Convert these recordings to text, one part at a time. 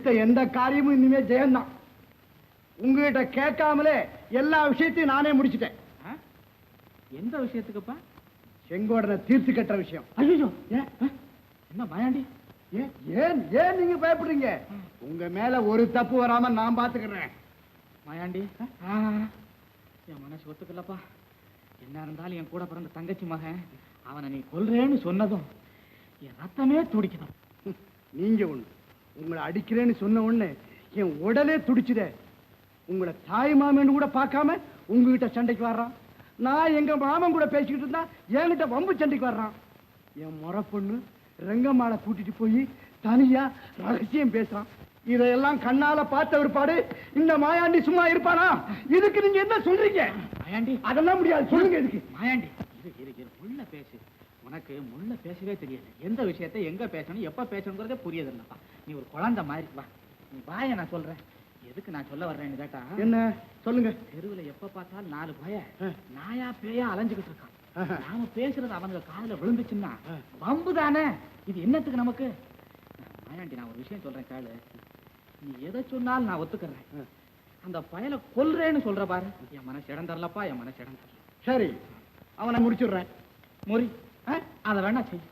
எடுத்த எந்த காரியமும் இனிமே ஜெயம்தான். உங்ககிட்ட கேட்காமலே எல்லா விஷயத்தையும் நானே முடிச்சிட்டேன். எந்த விஷயத்துக்குப்பா? செங்கோடனை தீர்த்து கட்டுற விஷயம். ஐயோ, என்ன மாயாண்டி? ஏன் ஏன் நீங்க பயப்படுறீங்க? உங்க மேல ஒரு தப்பு வராம நான் பாத்துக்கிறேன். மாயாண்டி, என் மனசு ஒத்துக்கலப்பா. என்ன இருந்தாலும் என் கூட பிறந்த தங்கச்சி மகன், அவனை நீ கொல்றேன்னு சொன்னதும் என் ரத்தமே துடிக்கணும். நீங்க ஒண்ணு, உங்களை அடிக்கிறேன்னு சொன்ன உடனே என் உடலே துடிச்சுதே. உங்களை தாய் மாமன் கூட பார்க்காம உங்ககிட்ட சண்டைக்கு வர்றான். நான் எங்க மாமன் கூட பேசிக்கிட்டு இருந்தா என்கிட்ட வம்பு சண்டைக்கு வர்றான். என் முறை பொண்ணு ரங்கம்மாளை கூட்டிட்டு போய் தனியா ரகசியம் பேசுறான். இதையெல்லாம் கண்ணால பார்த்த ஒருபாடு இந்த மாயாண்டி சும்மா இருப்பானா? இதுக்கு நீங்க என்ன சொல்றீங்க? மாயாண்டி, அதெல்லாம் முடியாது. சொல்லுங்க. இதுக்கு மாயாண்டி, முள்ள பேசு. உனக்கு முள்ள பேசவே தெரியல. எந்த விஷயத்தை எங்க பேசணும், எப்ப பேசணுங்கிறதே புரியதில்லப்பா. நீ ஒரு குழந்தை மாதிரி. வா, நீ வாய, நான் சொல்றேன். எதுக்கு நான் சொல்ல வர்றேன்னு கேட்டா, என்ன சொல்லுங்க. தெருவுல எப்ப பார்த்தாலும் 4 பய நாயா பேயா அலைஞ்சுக்கிட்டு இருக்கான். நாம பேசுறது அவனுக்கு காதுல விழுந்துச்சுன்னா வம்பு தானே. இது என்னத்துக்கு நமக்கு? மாயாண்டி, நான் ஒரு விஷயம் சொல்றேன் கேளு. நீ எதை சொன்னாலும் நான் ஒத்துக்கிறேன். அந்த பயலை கொல்றேன்னு சொல்ற பாரு, என் மனசு இடம் தரலப்பா, என் மனசு இடம் தரல. சரி, அவனை முடிச்சுடுறேன். முறி, அதை வேணா செய்.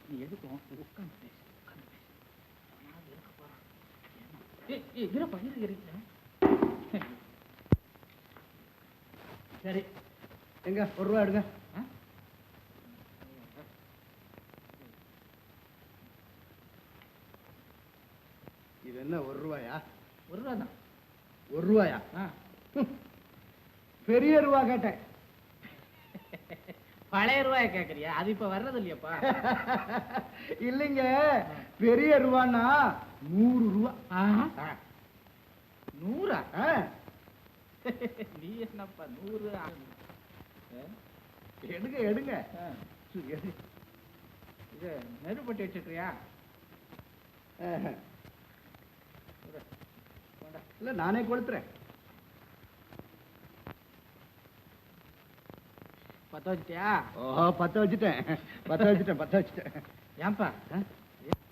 நீ எதுக்கும் உட்காந்து பேசு. சரி, எங்க 1 ரூபா எடுங்க. இது என்ன 1 ரூபாயா? 1 ரூபா தான். 1 ரூபாயா? பெரிய ரூபா கேட்டேன். பழைய ரூபாய் கேக்குறியா? அது இப்ப வர்றது இல்லையாப்பா? இல்லைங்க, பெரிய ரூபான்னா 100 ரூபா. 100? நீ என்னப்பா 100? எடுங்க எடுங்க. இது நெருப்பட்டி வச்சிருக்கியா? இல்ல, நானே கொடுத்துறேன். பத்த வச்சிட்டியா? ஓஹோ, பத்த வச்சுட்டேன். ஏன்பா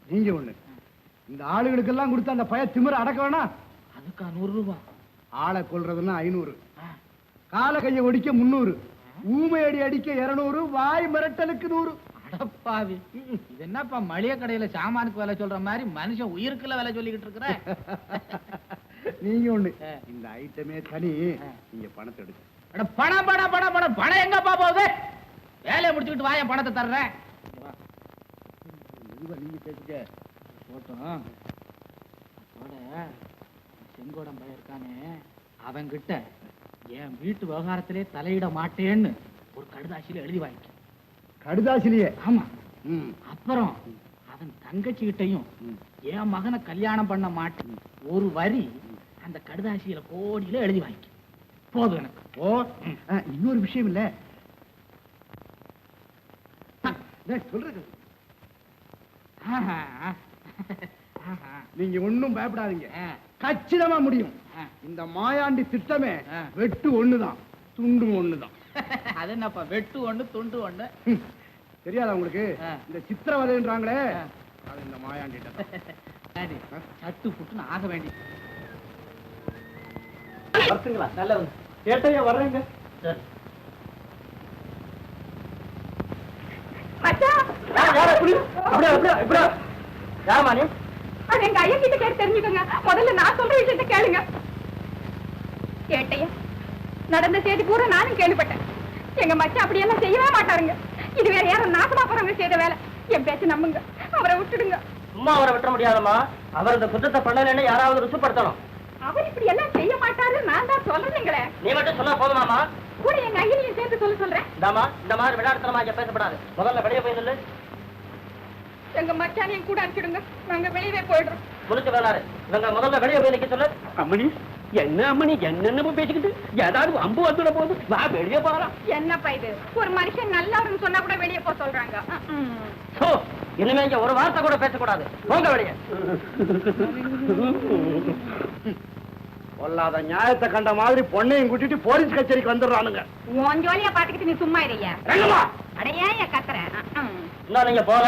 நீங்க ஒண்ணு, இந்த ஆளுகளுக்கெல்லாம் கொடுத்து அந்த பய திமிர அடக்க வேணாம். அதுக்கா 100 ரூபா? ஆளை கொல்றதுன்னா 500, கால கைய ஒடிக்க 300, ஊமையடி அடிக்க 200, வாய் மிரட்டலுக்கு 100. அடப்பாவி, இது என்னப்பா மளிகை கடையில சாமானுக்கு விலை சொல்ற மாதிரி மனுஷன் உயிருக்குள்ள விலை சொல்லிக்கிட்டு இருக்கிற? நீங்க ஒண்ணு, இந்த ஐட்டமே தனி. நீங்க பணத்தை எடுக்க. பணம் பணம் பணம் பணம் பணம் எங்கப்பா போகுது? வேலையை முடிச்சுக்கிட்டு வாய, பணத்தை தர்றேன். நீங்க பேசுங்க. போட்டோம். செங்கோடம் பையன் இருக்கானே, அவன்கிட்ட என் வீட்டு விவகாரத்திலே தலையிட மாட்டேன்னு ஒரு கடுதாசியில எழுதி வாங்கி. கடுதாசிலேயே? ஆமா. அப்புறம் அவன் தங்கச்சிகிட்டையும் என் மகனை கல்யாணம் பண்ண மாட்டேன் ஒரு வரி அந்த கடுதாசியில கோடியில எழுதி வாங்கி. போதும் எனக்கு. ஓ, இன்னொரு விஷயம் இல்ல சொல்றது. நீங்க ஒண்ணும் பயப்படாதீங்க, கச்சிதமா முடியும். இந்த மாயாண்டி திட்டமே வெட்டு ஒண்ணுதான், துண்டு ஒண்ணுதான். அது என்னப்பா வெட்டு ஒண்ணு துண்டு ஒண்ணு? தெரியாதா உங்களுக்கு? இந்த சித்திரவதைன்றாங்களே, அது இந்த மாயாண்டி சட்டு புட்டுன்னு ஆக வேண்டி. நல்லது கேட்டையா வர்றேங்க. எங்க ஐயா கிட்ட கேட்டு தெரிஞ்சுக்கோங்க. முதல்ல நான் சொல்ற விஷயத்தை கேளுங்க. கேட்டையா, நடந்த செய்தி பூரா நானும் கேள்விப்பட்டேன். எங்க மச்சான் அப்படியெல்லாம் செய்யவே மாட்டாருங்க. இது வேற யாரும் நாசமா போறவங்க செய்த வேலை. என் பேச்சு நம்புங்க, அவரை விட்டுடுங்க. சும்மா அவரை விட்ட முடியாதம்மா. அவர் இந்த குற்றத்தை பண்ணலன்னு யாராவது ருசுப்படுத்தணும். அவர் இப்படி எல்லாம் செய்ய மாட்டாரு, நான் தான் சொல்றேங்களே. நீ மட்டும் சொல்ல போதுமாமா? கூட எங்க ஐயனையும் சேர்த்து சொல்றேன். இந்த மாதிரி விளையாட்டுத்தனமா இங்க பேசப்படாது. முதல்ல வெளியே போய் சொல்லு. எங்க மச்சானையும் கூட அனுப்பிடுங்க, நாங்க வெளியவே போயிடுறோம். முடிச்சு வேணாரு, இவங்க முதல்ல வெளியே போய் நிக்க சொல்லு. அம்மணி, என்ன அம்மணி என்னென்ன பேசிக்கிட்டு? ஏதாவது அம்பு வந்துட போது, வா வெளியே போகலாம். என்னப்பா இது, ஒரு மனுஷன் நல்லவர்னு சொன்னா கூட வெளியே போக சொல்றாங்க. இனிமே இங்க ஒரு வார்த்தை கூட பேசக்கூடாது, போங்க வெளியே. பொல்லாத நியாயத்தை கண்ட மாதிரி பொண்ணையும் கூட்டிட்டு போலீஸ் கச்சேரிக்கு வந்துடுறானுங்க. உன் ஜோலியா பாத்துக்கிட்டு நீ சும்மா இறையா? அடையா கத்துற. நீங்க போற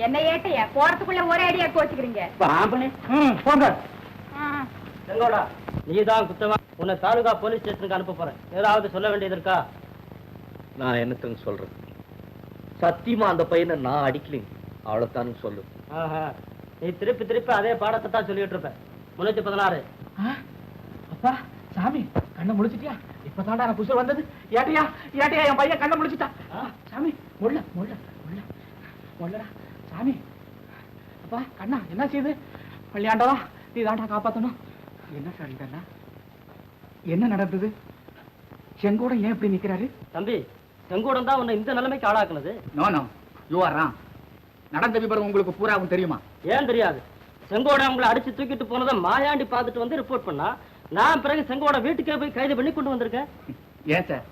என்ன ஏட்டைய போறதுக்குள்ள ஒரே அடியா கோச்சுக்கிறீங்க. பாம்பனே போங்க. செங்கோடா நீதான் குத்தவா. உன்னை தாலுகா போலீஸ் ஸ்டேஷனுக்கு அனுப்ப போறேன். ஏதாவது சொல்ல வேண்டியது இருக்கா? நான் என்னத்துன்னு சொல்றேன்? சத்தியமா அந்த பையனை நான் அடிக்கலைங்க, அவ்வளவுதானுங்க சொல்லு. நீ திருப்பி திருப்பி அதே பாடத்தை தான் சொல்லிட்டு இருப்ப. 316. அப்பா சாமி கண்ணை முழிச்சிட்டியா? இப்பதான்டா எனக்கு புசுர் வந்தது. ஏட்டையா ஏட்டையா என் பையன் கண்ணை முழிச்சிட்டான். சாமி முள்ள முள்ள முள்ள முள்ளடா சாமி. அப்பா கண்ணா என்ன செய்யுது? பள்ளியாண்டவா நீ தாண்டா காப்பாத்தணும். என்ன சார் இதெல்லாம்? என்ன நடந்தது? செங்கோட ஏன் இப்படி நிக்கிறாரு? தம்பி, செங்கோடன் தான் உன்னை இந்த நிலைமைக்கு ஆளாக்குனது. No no you are wrong. நடந்த விவரம் உங்களுக்கு பூராவும் தெரியுமா? ஏன் தெரியாது? செங்கோட உங்களை அடிச்சு தூக்கிட்டு போனதை மாயாண்டி பார்த்துட்டு வந்து ரிப்போர்ட் பண்ணா, நான் பிறகு செங்கோட வீட்டுக்கே போய் கைது பண்ணி கொண்டு வந்திருக்கேன். ஏன் சார்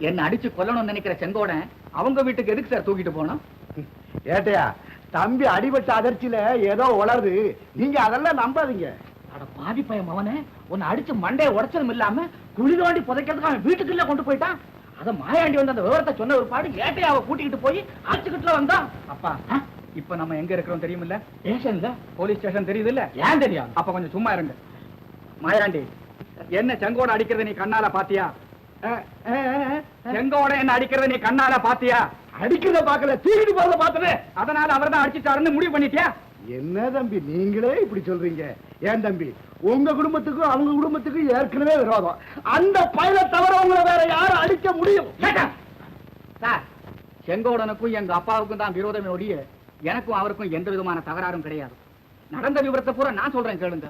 என்ன அடிச்சு கொல்லணும்னு நினைக்கிற செங்கோடன் அவங்க வீட்டுக்கு எதுக்கு சார் தூக்கிட்டு போனோம்? ஏட்டையா, தம்பி அடிபட்ட அதிர்ச்சியில ஏதோ உளருது, நீங்க அதெல்லாம் நம்பாதீங்க. அட பாதி பையன் அவனே, உன்னை அடிச்சு மண்டையை உடைச்சதும் இல்லாம குழி தோண்டி புதைக்கிறதுக்கு அவன் வீட்டுக்குள்ள கொண்டு போயிட்டான். அத மாயாண்டி வந்து அந்த விவரத்தை சொன்ன ஒரு பாடு ஏட்டையாவை கூட்டிக்கிட்டு போய் ஆச்சுக்கிட்டுல வந்தான். அப்பா இப்ப நம்ம எங்க இருக்கிறோம் தெரியுமில்ல? ஸ்டேஷன்ல. போலீஸ் ஸ்டேஷன் தெரியுது இல்ல? ஏன் தெரியும்? அப்ப கொஞ்சம் சும்மா இருங்க. மாயாண்டி, என்ன செங்கோட அடிக்கிறத நீ கண்ணால பாத்தியா? செங்கோட என்ன அடிக்கிறத நீ கண்ணால பாத்தியா? அடிக்கிறத பாக்கல, தூக்கிட்டு போறத பாத்தனே. அதனால அவர் தான் அடிச்சுட்டாருன்னு முடிவு பண்ணிட்டியா? என்ன தம்பி நீங்களே இப்படி சொல்றீங்க? ஏன் தம்பி, உங்க குடும்பத்துக்கும் அவங்க குடும்பத்துக்கும் ஏற்கனவே விரோதம். அந்த பையனை தவிர உங்களை வேற யாரும் அடிக்க முடியும்? சார், செங்கோடனுக்கும் எங்க அப்பாவுக்கும் தான் விரோதமே ஒழிய எனக்கும் அவருக்கும் எந்த விதமான தகராறும் கிடையாது. நடந்த விவரத்தை பூரா நான் சொல்றேன் கேளுங்க.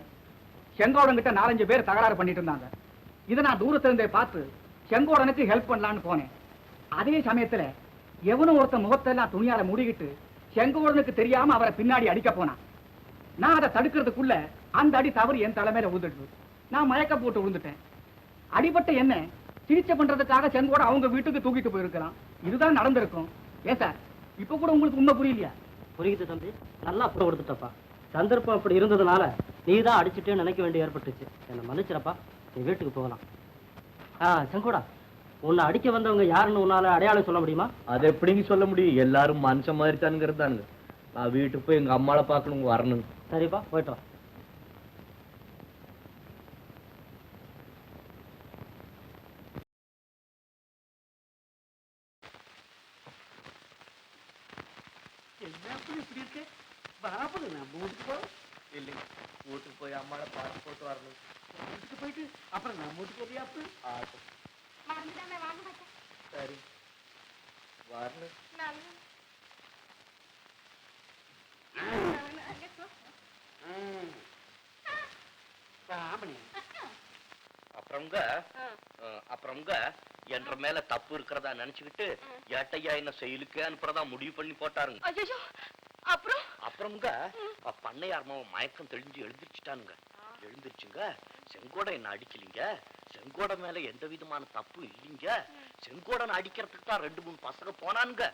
செங்கோடன் கிட்ட 4-5 பேர் தகராறு பண்ணிட்டு இருந்தாங்க. இதை நான் தூரத்துல இருந்தே பார்த்து செங்கோடனுக்கு ஹெல்ப் பண்ணலான்னு போனேன். அதே சமயத்துல எவனும் ஒருத்த முகத்தெல்லாம் துணியால மூடிக்கிட்டு செங்கோடனுக்கு தெரியாம அவரை பின்னாடி அடிக்க போனான். நான் அதை தடுக்கிறதுக்குள்ள அந்த அடி தவறு என் தலைமையில விழுந்துட்டு நான் மயக்க போட்டு விழுந்துட்டேன். அடிபட்ட என்ன சிகிச்சை பண்றதுக்காக செங்கோட அவங்க வீட்டுக்கு தூக்கிட்டு போயிருக்கலாம். இதுதான் நடந்திருக்கும். ஏன் சார், இப்ப கூட உங்களுக்கு உண்மை புரியலையா? புரியுது தம்பி, நல்லா புற கொடுத்துட்டப்பா. சந்தர்ப்பம் அப்படி இருந்ததுனால நீ தான் அடிச்சுட்டே நினைக்க வேண்டிய ஏற்பட்டுச்சு. என்னை மன்னிச்சிடப்பா, நீ வீட்டுக்கு போகலாம். செங்கோடா, உன்னை அடிக்க வந்தவங்க யாருன்னு உன்னால அடையாளம் சொல்ல முடியுமா? அது எப்படிங்க சொல்ல முடியும்? எல்லாரும் மனுஷன் மாதிரி தானுங்கிறதானுங்க. நான் வீட்டுக்கு போய் எங்க அம்மாவை பார்க்கணும், வரணும். சரிப்பா, போயிட்டு வா. இல்லைங்க, வீட்டுக்கு போய் அம்மாவை பார்த்து போட்டு வரணும். வீட்டுக்கு போயிட்டு அப்புறம் நம்ம வீட்டுக்கு வரியாப்பு? சரி, வரணும். அப்புறம்ங்க என்ற மேல தப்பு இருக்கிறதா நினைச்சுக்கிட்டு ஏட்டையா என்ன செயலுக்கு அனுப்புறதா முடிவு பண்ணி போட்டாருங்க. அப்புறம்ங்க பண்ணையார் மாவன் மயக்கம் தெளிஞ்சு எழுந்திருச்சுட்டானுங்க. எழுந்திருச்சுங்க, செங்கோட என்ன அடிக்கலிங்க. செங்கோட மேல எந்த விதமான தப்பு இல்லைங்க. செங்கோடனை அடிக்கிறதுக்கு தான் 2-3 பசங்க போனானுங்க.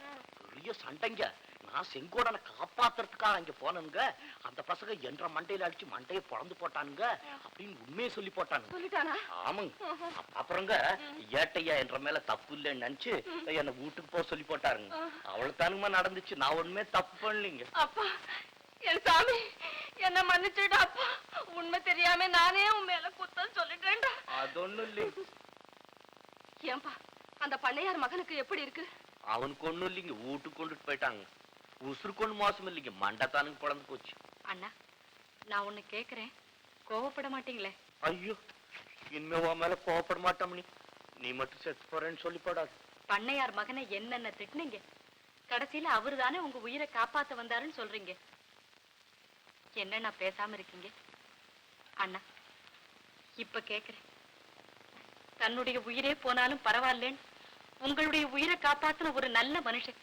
பெரிய சண்டைங்க. நான் செங்கோடனை காப்பாத்துறதுக்காக அங்க போனேங்க. அந்த பசங்க என்ற மண்டையில அடிச்சு மண்டையை பொழந்து போட்டானுங்க அப்படின்னு உண்மையை சொல்லி போட்டானுங்க. ஆமாங்க. அப்புறங்க ஏட்டையா என்ற மேல தப்பு இல்லைன்னு நினைச்சு என்ன வீட்டுக்கு போக சொல்லி போட்டாருங்க. அவ்வளவு தானுமா நடந்துச்சு. நான் ஒண்ணுமே தப்பு பண்ணலீங்க. அப்பா, என் சாமி என்ன மன்னிச்சுடா அப்பா. உண்மை தெரியாம நானே உன் மேல குத்தம் சொல்லிட்டேன்டா. அது ஒண்ணும் இல்லைங்க. ஏன்பா, அந்த பண்ணையார் மகனுக்கு எப்படி இருக்கு? அவனுக்கு ஒண்ணும் இல்லைங்க, வீட்டுக்கு கொண்டுட்டு போயிட்டாங்க. உசுருக்கு ஒண்ணு மோசம் இல்லைங்க, மண்டத்தானுக்கு பிறந்து போச்சு. அண்ணா, நான் ஒண்ணு கேக்குறேன், கோவப்பட மாட்டீங்களே? ஐயோ, இனிமே உன் மேல கோவப்பட மாட்டோம். நீ மட்டும் செத்து போறேன்னு சொல்லி போடாது. பண்ணையார் மகனை என்னென்ன திட்டுனீங்க, கடைசியில அவரு தானே உங்க உயிரை காப்பாத்த வந்தாருன்னு சொல்றீங்க. என்னன்னா பேசாம இருக்கீங்க? அண்ணா, இப்ப கேக்குறேன், தன்னுடைய உயிரே போனாலும் பரவாயில்லேன்னு உங்களுடைய உயிரை காப்பாத்தின ஒரு நல்ல மனுஷன்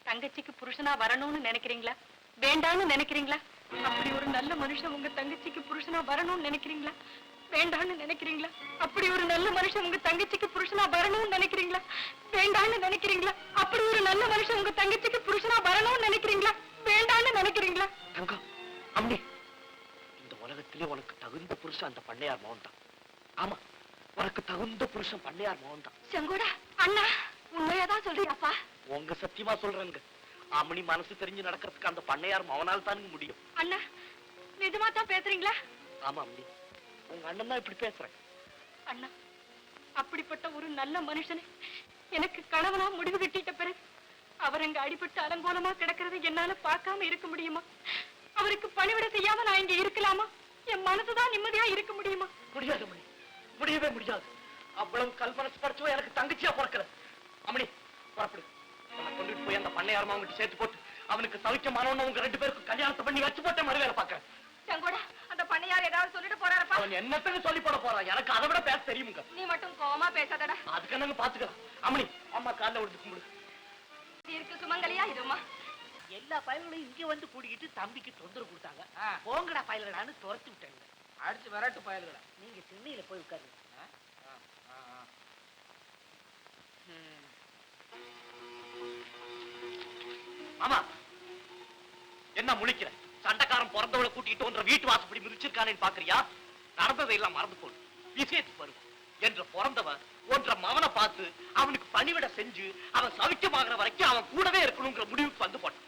தங்கச்சிக்கு புருஷனா வரணும்னு நினைக்கிறீங்களா, வேண்டாம்னு நினைக்கிறீங்களா? அப்படி ஒரு நல்ல மனுஷன் உங்க தங்கச்சிக்கு புருஷனா வரணும்னு நினைக்கிறீங்களா, வேண்டாம்னு நினைக்கிறீங்களா? அப்படி ஒரு நல்ல மனுஷன் உங்க தங்கச்சிக்கு புருஷனா வரணும்னு நினைக்கிறீங்களா, வேண்டாம்னு நினைக்கிறீங்களா? அப்படி ஒரு நல்ல மனுஷன் உங்க தங்கச்சிக்கு புருஷனா வரணும்னு நினைக்கிறீங்களா, வேண்டாம்னு நினைக்கிறீங்களா? தங்கம், அம்மி, இந்த உலகத்திலே உனக்கு தகுந்த புருஷன் அந்த பண்ணையார் மகன் தான். ஆமா, உனக்கு தகுந்த புருஷன் பண்ணையார் மகன் தான். செங்கோடா அண்ணா, உண்மையாதான் சொல்றியாப்பா? உங்க சத்தியமா சொல்றேங்க. அம்மணி மனசு தெரிஞ்சு நடக்கிறதுக்கு அந்த பண்ணையார் மவனால் தானுங்க முடியும். அண்ணா நிஜமா தான் பேசுறீங்களா? ஆமா அம்மணி, உங்க அண்ணன் தான் இப்படி பேசுறேன். அண்ணா, அப்படிப்பட்ட ஒரு நல்ல மனுஷனை எனக்கு கணவனா முடிவு கட்டிட்ட பிறகு அவர் அங்க அடிபட்டு அலங்கோலமா கிடக்கிறதை என்னால பார்க்காம இருக்க முடியுமா? அவருக்கு பணிவிட செய்யாம நான் இங்க இருக்கலாமா? என் மனசுதான் நிம்மதியா இருக்க முடியுமா? முடியாது அம்மணி, முடியவே முடியாது. அவ்வளவு கல்மனசு படைச்சவன் எனக்கு தங்கச்சியா பிறக்கிற. அம்மணி புறப்படு, கொண்டுட்டு போய் அந்த பண்ணையார் மாவங்கிட்ட சேர்த்து போட்டு அவனுக்கு சவிக்கமானவன் உங்க 2 பேருக்கும் கல்யாணத்தை பண்ணி வச்சு போட்ட மறுவேலை பார்க்க. செங்கோடா, அந்த பண்ணையார் ஏதாவது சொல்லிட்டு போறாரப்பா? அவன் என்னத்துக்கு சொல்லி போட போறான்? எனக்கு அதை விட பேச தெரியுமுங்க. நீ மட்டும் கோவமா பேசாதடா. அதுக்கு என்னங்க பாத்துக்கலாம். அம்மணி, அம்மா காலைல விழுந்து கும்பிடு. இருக்கு சுமங்கலியா இருமா. எல்லா பயல்களையும் இங்க வந்து கூட்டிக்கிட்டு தம்பிக்கு தொந்தரவு கொடுத்தாங்க. போங்கடா பயல்களான்னு துரத்தி விட்டாங்க. அடிச்சு விரட்டு பயல்களா. நீங்க திண்ணையில போய் உட்காருங்க. ஆமா, என்ன முழிக்கிற? சண்டைக்காரன் பிறந்தவளை கூட்டிட்டு ஒன்ற வீட்டு வாசப்படி மிதிச்சிருக்கானேன்னு பாக்குறியா? நடந்ததையெல்லாம் மறந்து போடு. விஷயத்துக்கு வருவோம். என்ற பிறந்தவன் ஒன்ற மவனை பார்த்து அவனுக்கு பணிவிட செஞ்சு அவன் சவிக்கமாகற வரைக்கும் அவன் கூடவே இருக்கணுங்கிற முடிவுக்கு வந்து போட்டான்.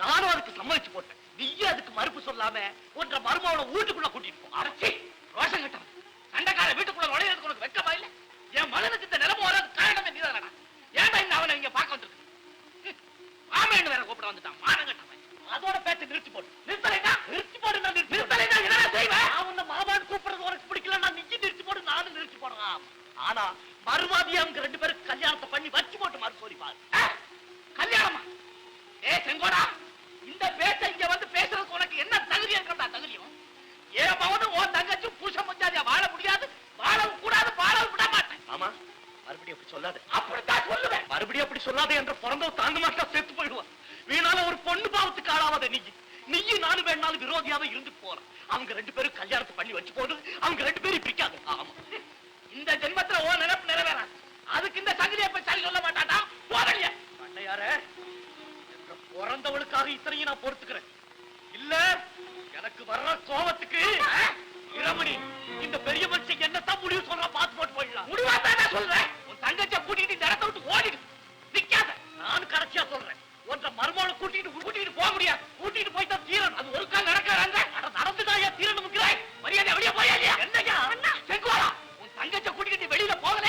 நானும் அதுக்கு சம்மதிச்சு போட்டேன். நீயே அதுக்கு மறுப்பு சொல்லாம ஒன்ற மருமவனை வீட்டுக்குள்ள கூட்டிட்டு போ. அரசி ரோஷம் கட்டவன். சண்டைக்கார வீட்டுக்குள்ள நுழையிறதுக்கு உனக்கு வெக்கமா இல்ல? என் மகனுக்கு இந்த நிலைமை வராது காரணமே நீதானடா. ஏன்டா இந்த அவனை இங்க பார்க்க வந்திருக்கு? மாமேன்னு வேற கூப்பிட வந்துட்டான். மானம் கட்டவன். அதோட பேச்ச நிறுத்தி போடு. நிறுத்தலைன்னா நிறுத்தி போடு. நிறுத்தலைன்னா என்ன செய்வேன்? அவன் மாமான்னு கூப்பிடுறது உனக்கு பிடிக்கல, நான் நிச்சயம் நிறுத்தி போடு. நானும் நிறுத்தி போடுறான். ஆனா மறுவாதியா அவங்க 2 பேருக்கு கல்யாணத்தை பண்ணி வச்சு போட்டு மாதிரி சொல்லி பாரு. கல்யாணமா? செங்கோடா, இந்த பேச்ச இங்க வந்து பேசுறதுக்கு உனக்கு என்ன தகுதி இருக்கிறதா? தகுதியும் ஏன் மகனும் உன் தங்கச்சும் பூச முடியாதியா? வாழ முடியாது, வாழவும் கூடாது, வாழவும் விட மாட்டேன். ஆமா, மறுபடியும் அப்படி சொல்லாத. அப்படித்தான் சொல்லுவேன். மறுபடியும் அப்படி சொல்லாத என்ற பிறந்தவ தாங்க மாட்டா, செத்து போயிடுவான். வீணால ஒரு பொண்ணு பாவத்துக்கு ஆளாவாத நீயும் நானும் வேணாலும் விரோதியாவே இருந்து போறோம். அவங்க 2 பேரும் கல்யாணத்தை பண்ணி வச்சு போது அவங்க 2 பேரும் பிரிக்காது. ஆமா, இந்த ஜென்மத்துல ஓ நினைப்பு நிறைவேறாது. அதுக்கு இந்த சங்கதியை போய் சரி சொல்ல மாட்டாடா. போதலையா பண்ணையாரே, பிறந்தவளுக்காக இத்தனையும் நான் பொறுத்துக்கிறேன். இல்ல எனக்கு வர்ற கோபத்துக்கு இரமணி இந்த பெரிய மனுஷன் என்னத்தான் முடிவு சொல்ற பார்த்து போட்டு போயிடலாம். முடிவாதான் சொல்றேன். உன் தங்கச்சியை கூட்டிட்டு இந்த இடத்த விட்டு ஓடிடு. நிக்காத. நானும் கடைசியா சொல்றேன். ஒன்ற மருமகளை கூட்டிட்டு போக முடியாது. கூட்டிட்டு போய்தான் தீரன். அது ஒரு கால் நடக்கிறாங்க. நடந்துதான் தீரன் முக்கிறாய். மரியாதை வெளியே போயா? என்னையா செங்குவாரா? உன் தங்கச்சியை கூட்டிட்டு வெளியில போகல,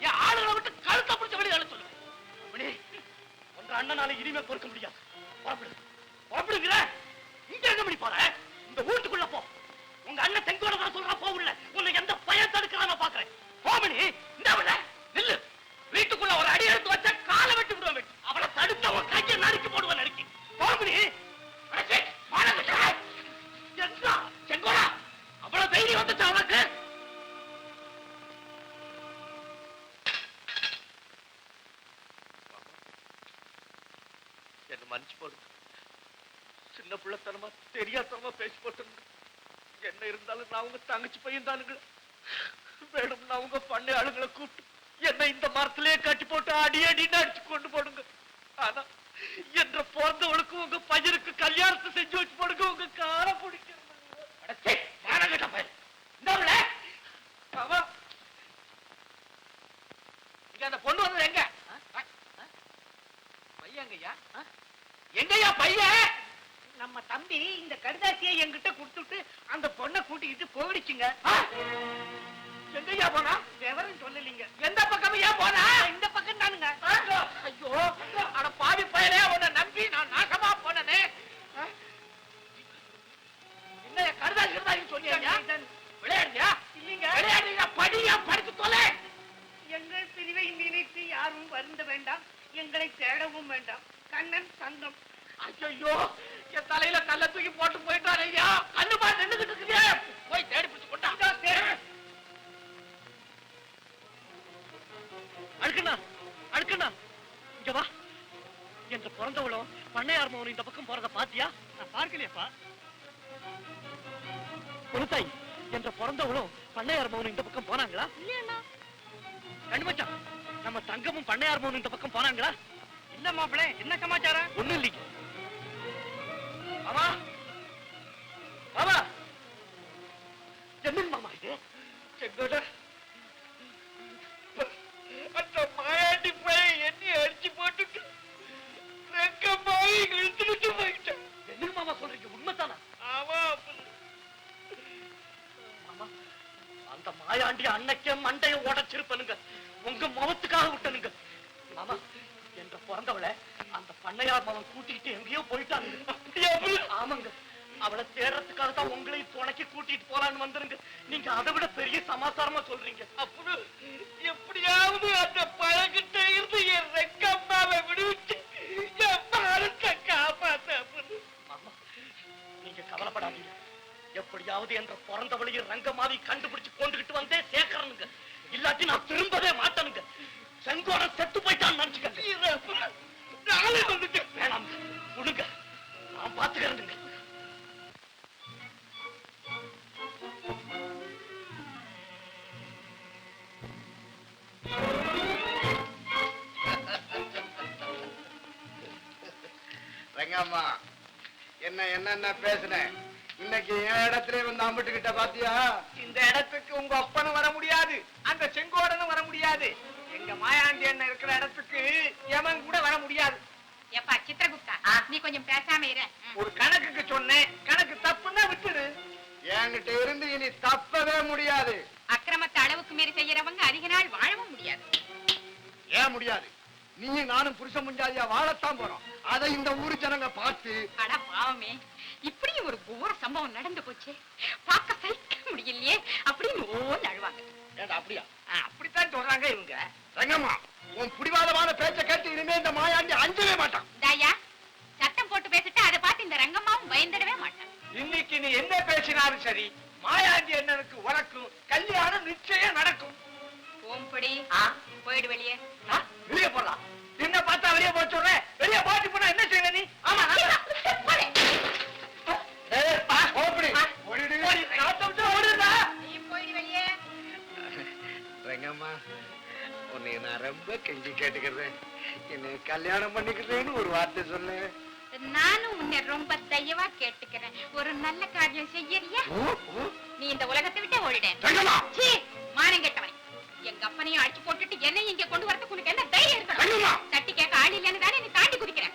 என் ஆளுகளை விட்டு கழுத்தை பிடிச்ச வெளியில சொல்லுவேன். ஒன்ற அண்ணனால இனிமே பொறுக்க முடியாது. புறப்படுகிற இங்க எங்க மணி போற? இந்த வீட்டுக்குள்ள போ. உங்க அண்ணன் தெங்கோட தான் சொல்றா போகல. உன்னை எந்த பயம் தடுக்கிறான் நான் பாக்குறேன். போமணி, இந்த நில்லு. வீட்டுக்குள்ள ஒரு அடி எடுத்து வச்சா காலை வெட்டி விடுவேன். அவளை தடுத்த உன் கையை நறுக்கி போடுவேன். நறுக்கி போமணி. செங்கோடா, அவ்வளவு தைரியம் வந்துச்சு அவனுக்கு? என்ன மன்னிச்சு போடுங்க. சின்ன பிள்ளைத்தனமா தெரியாதனமா பேசி போட்டுருங்க. என்ன இருந்தாலும் நான் உங்க தங்கச்சி பையன் தானுங்க. வேணும்னா அவங்க பண்ணை ஆளுங்களை கூப்பிட்டு என்ன இந்த மரத்திலேயே கட்டி போட்டு அடி அடின்னு அடிச்சு கொண்டு போடுங்க. ஆனா என்ற பிறந்தவளுக்கு உங்க பையனுக்கு கல்யாணத்தை செஞ்சு வச்சு போடுங்க. உங்க காரை பிடிக்க அந்த பொண்ணு வந்தது எங்க? பையங்கய்யா, எங்கய்யா பையன்? நம்ம தம்பி இந்த கடுதாசியை என்கிட்ட கொடுத்துட்டு அந்த பொண்ணை கூட்டிக்கிட்டு போயிடுச்சுங்க. எங்கய்யா போனா? விவரம் சொல்லலீங்க. எந்த பக்கம் ஏன் போனா? இந்த பக்கம் தானுங்க. ஐயோ, அட பாவி பயலே, உன்னை நம்பி நான் நாசமா போனனே. என்ன கருதாசி சொன்னீங்க? விளையாடுறியா? இல்லீங்க. விளையாடுறீங்க. படியா, படிச்சு தொலை. எங்கள் பிரிவை நினைத்து யாரும் வருந்த வேண்டாம், எங்களை தேடவும் வேண்டாம். கண்ணன் சங்கம். ஐயோ, என் தலையில கல்ல தூக்கி போட்டு போயிட்டாரு ஐயா. கண்ணு பாத்து நின்னுகிட்டு இருக்குதே, போய் தேடி பிடிச்சு கொண்டா. அழுக்கண்ணா, இங்க வா. என்ற பிறந்தவளும் பண்ணையார் மகனும் இந்த பக்கம் போறத பாத்தியா? நான் பார்க்கலையாப்பா. பொருத்தாய், என்ற பிறந்தவளும் பண்ணையார் மகனும் இந்த பக்கம் போனாங்களா? கண்மச்சான், நம்ம தங்கமும் பண்ணையார் மகனும் இந்த பக்கம் போனாங்களா? இல்ல மாப்பிள்ளை, என்ன சமாச்சாரம்? ஒண்ணும் இல்லைங்க. மாமா, மாமா, என்ன மாமா இது? செங்கோட அந்த மாயாண்டி பையன் என்னை அடிச்சு போட்டுட்டு ரெக்க போய் அந்த மாயாண்டி அன்னைக்கே மண்டைய உடைச்சிருப்பனுங்க. உங்க முகத்துக்காக விட்டனுங்க. மாமா என்ற பிறந்தவளை அந்த பண்ணையார் மகன் கூட்டிக்கிட்டு எங்கேயோ போயிட்டாங்க. ஆமாங்க, அவளை தேடுறதுக்காக தான் உங்களையும் துணைக்கி கூட்டிட்டு போலான்னு வந்துருங்க. நீங்க அதை விட பெரிய சமாச்சாரமா சொல்றீங்க. அப்புறம் எப்படியாவது அந்த பழகிட்ட இருந்து என் ரெக்கம்மாவை விடுவிச்சு என் பாரத்தை காப்பாத்த. மாமா நீங்க கவலைப்படாதீங்க. எப்படியாவது என்ற பிறந்தவளையும் ரங்கமாவி கண்டுபிடிச்சு கொண்டுகிட்டு வந்தே சேர்க்கறனுங்க. இல்லாட்டி நான் திரும்பவே மாட்டனுங்க. செங்கோட செத்து போயிட்டான்னு நினைச்சுக்க. நாளே வந்துட்டு வேணாம் விடுங்க, நான் பாத்துக்கிறேனுங்க. ரங்கம்மா என்ன பேசுனேன்? இன்னைக்கு என் இடத்துல வந்து அம்பிட்டு கிட்ட பாத்தியா? இந்த இடத்துக்கு உங்க அப்பனும் வர முடியாது, அந்த செங்கோடனும் வர முடியாது. எங்க மாயாண்டி அண்ணன் இருக்கிற இடத்துக்கு எவன் கூட வர முடியாது. எப்பா சித்திரகுப்தா, நீ கொஞ்சம் பேசாம இரு. ஒரு கணக்குக்கு சொன்னேன், கணக்கு தப்புன்னா விட்டுடு. என்கிட்ட இருந்து இனி தப்பவே முடியாது. அக்கிரமத்தை அளவுக்கு மீறி செய்யறவங்க அதிக நாள் வாழவும் முடியாது. ஏன் முடியாது? நீ நானும் புருஷ முஞ்சாதியா வாழத்தான் போறோம். அதை இந்த ஊரு ஜனங்க பார்த்து அட பாவமே, இப்படியும் ஒரு கோர சம்பவம் நடந்து போச்சு, பார்க்க சகிக்க முடியலையே அப்படின்னு ஓன்னு அழுவாங்க. ஏண்டா அப்படியா? அப்படித்தான் சொல்றாங்க இவங்க. ரங்கம்மா, உன் புடிவாதமான பேச்ச கேட்டு இனிமே இந்த மாயாண்டி அஞ்சவே மாட்டான். தாயா, சத்தம் போட்டு பேசிட்டு அதை பார்த்து இந்த ரங்கம்மாவும் பயந்துடவே மாட்டான். இன்னைக்கு நீ என்ன பேசினாலும் சரி, மாயாண்டி அண்ணனுக்கு உனக்கும் கல்யாணம் நிச்சயம் நடக்கும். ஓம்படி போயிடு வெளியே. வெளியே போலாம். என்ன பார்த்தா வெளியே போக சொல்றேன்? வெளியே போட்டு போனா என்ன செய்ய நீ? ஆமா நீ போயிடு வெளியே. ரங்கம்மா, உன்னை நான் ரொம்ப கெஞ்சி கேட்டுக்கிறேன். என்னை கல்யாணம் பண்ணிக்கிறேன்னு ஒரு வார்த்தை சொல்லு. நானும் உன்னை ரொம்ப தயவா கேட்டுக்கிறேன், ஒரு நல்ல காரியம் செய்யறியா? நீ இந்த உலகத்தை விட்டு ஓடிட. மானம் கேட்டவன், எங்க அப்பனையும் அடிச்சு போட்டுட்டு என்னையும் இங்க கொண்டு வரதுக்கு உனக்கு என்ன தைரியம் இருக்கணும்? தட்டி கேட்க ஆள் இல்லைன்னு தானே நீ தாண்டி குதிக்கிறேன்.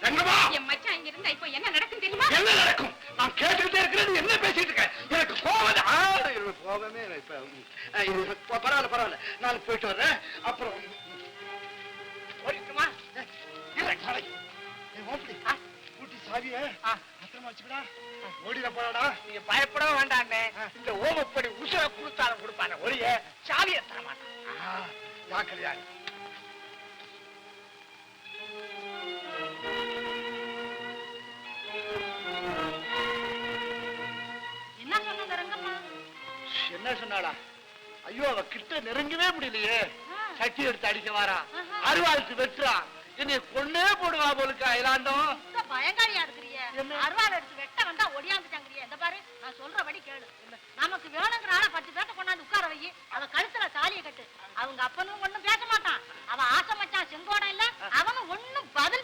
என் மச்சான் இங்க இருந்தா இப்போ என்ன நடக்கும் தெரியுமா? என்ன நடக்கும்? நான் கேட்டுக்கிட்டே இருக்கிறேன், என்ன பேசிட்டு இருக்க? எனக்கு கோபமே பரவாயில்ல, நான் போயிட்டு வர்றேன். அப்புறம் போயிட்டுமா? கூட்டி சாவிய பத்திரமா வச்சுக்கடா. ஓடிட போறாடா. நீங்க பயப்படவே வேண்டாண்ணே. இந்த ஓமப்படி உசுர கொடுத்தாலும் கொடுப்பான ஒளிய சாவியை தர மாட்டான். ஜாக்கிரதையா. என்ன சொன்னாங்க ரங்கம்மா? என்ன சொன்னாளா? ஐயோ, அவ கிட்ட நெருங்கவே முடியலையே. சட்டி எடுத்து அடிக்க வாரா, அருவாளுக்கு வெட்டுறா. என்னை கொன்னே போடுவா போலுக்கா. இலாண்டம் பயங்காரியா இருக்கிறிய, அருவாள் எடுத்து வெட்ட வந்தா ஒடியாந்துட்டாங்கறிய. இந்த பாரு, நான் சொல்றபடி கேளு. நமக்கு வேணுங்கிற ஆளை 10 பேர்த்த கொண்டாந்து உட்கார வை, அவ கழுத்துல தாலியை கட்டு. அவங்க அப்பனும் ஒண்ணும் பேச மாட்டான். அவ ஆசை மச்சான் செங்கோடம் இல்ல, அவனும் ஒண்ணும் பதில்